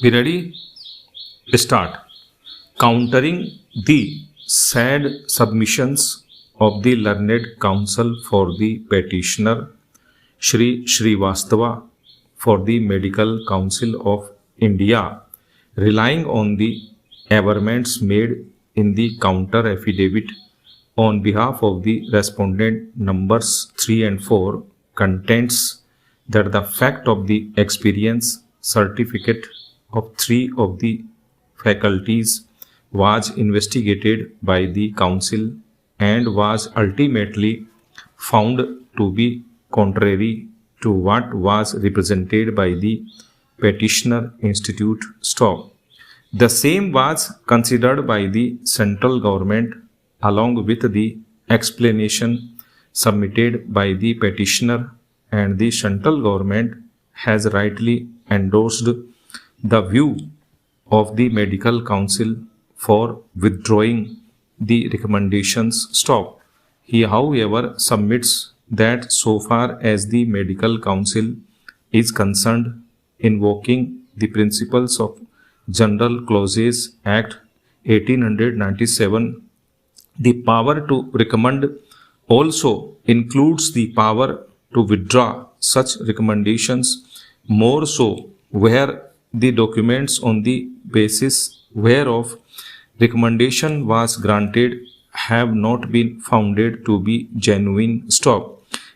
Be ready? Start. Countering the sad submissions of the learned counsel for the petitioner Shri Srivastava for the Medical Council of India, relying on the averments made in the counter affidavit on behalf of the respondent numbers 3 and 4, contends that the fact of the experience certificate of 3 of the faculties was investigated by the council and was ultimately found to be contrary to what was represented by the petitioner institute staff. The same was considered by the central government along with the explanation submitted by the petitioner, and the central government has rightly endorsed the view of the medical council for withdrawing the recommendations staff. He, however, submits that so far as the medical council is concerned, invoking the principles of General Clauses Act 1897, the power to recommend also includes the power to withdraw such recommendations, more so where the documents on the basis whereof recommendation was granted have not been founded to be genuine staff.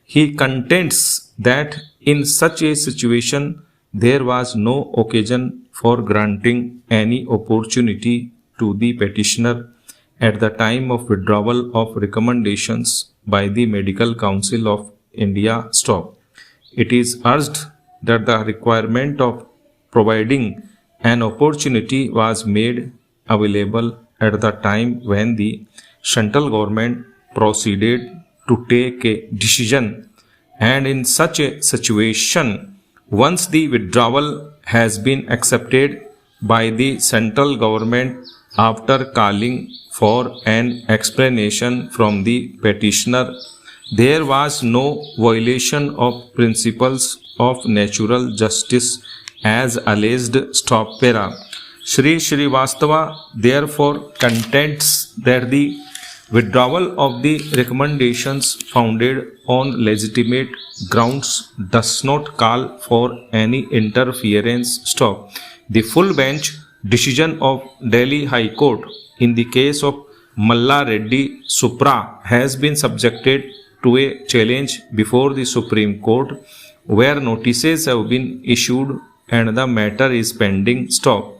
He contends that in such a situation there was no occasion for granting any opportunity to the petitioner at the time of withdrawal of recommendations by the Medical Council of India staff. It is urged that the requirement of providing an opportunity was made available at the time when the central government proceeded to take a decision, and in such a situation, once the withdrawal has been accepted by the central government after calling for an explanation from the petitioner, there was no violation of principles of natural justice as alleged stop para. Shri Srivastava therefore contends that the withdrawal of the recommendations founded on legitimate grounds does not call for any interference stop. The full bench decision of Delhi High Court in the case of Malla Reddy Supra has been subjected to a challenge before the Supreme Court, where notices have been issued and the matter is pending stop.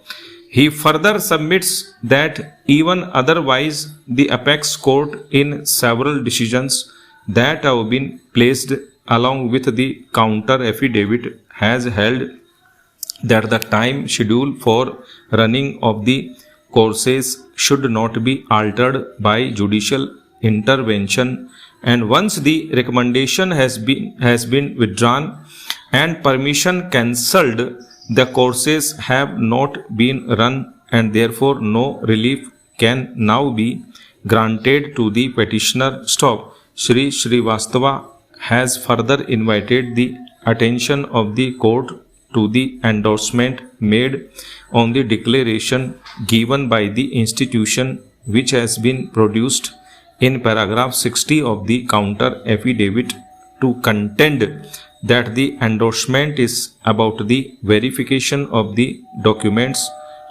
He further submits that even otherwise the apex court in several decisions that have been placed along with the counter affidavit has held that the time schedule for running of the courses should not be altered by judicial intervention, and once the recommendation has been withdrawn and permission cancelled, the courses have not been run and therefore no relief can now be granted to the petitioner staff. Shri Srivastava has further invited the attention of the court to the endorsement made on the declaration given by the institution, which has been produced in paragraph 60 of the counter affidavit, to contend that the endorsement is about the verification of the documents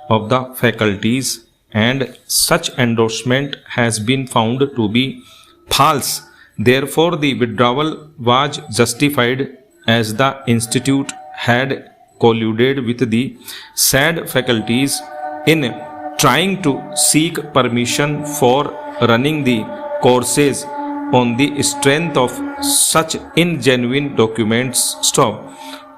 of the faculties, and such endorsement has been found to be false. Therefore, the withdrawal was justified as the institute had colluded with the said faculties in trying to seek permission for running the courses on the strength of such ingenuine documents stop.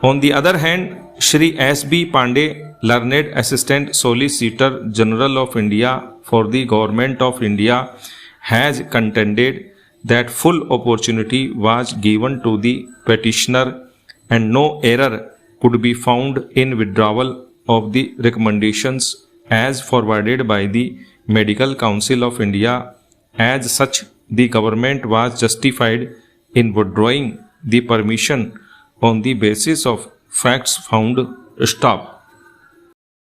On the other hand, Shri S.B. Pandey, Learned Assistant Solicitor General of India for the Government of India, has contended that full opportunity was given to the petitioner and no error could be found in withdrawal of the recommendations as forwarded by the Medical Council of India. As such, the government was justified in withdrawing the permission on the basis of facts found. Stop.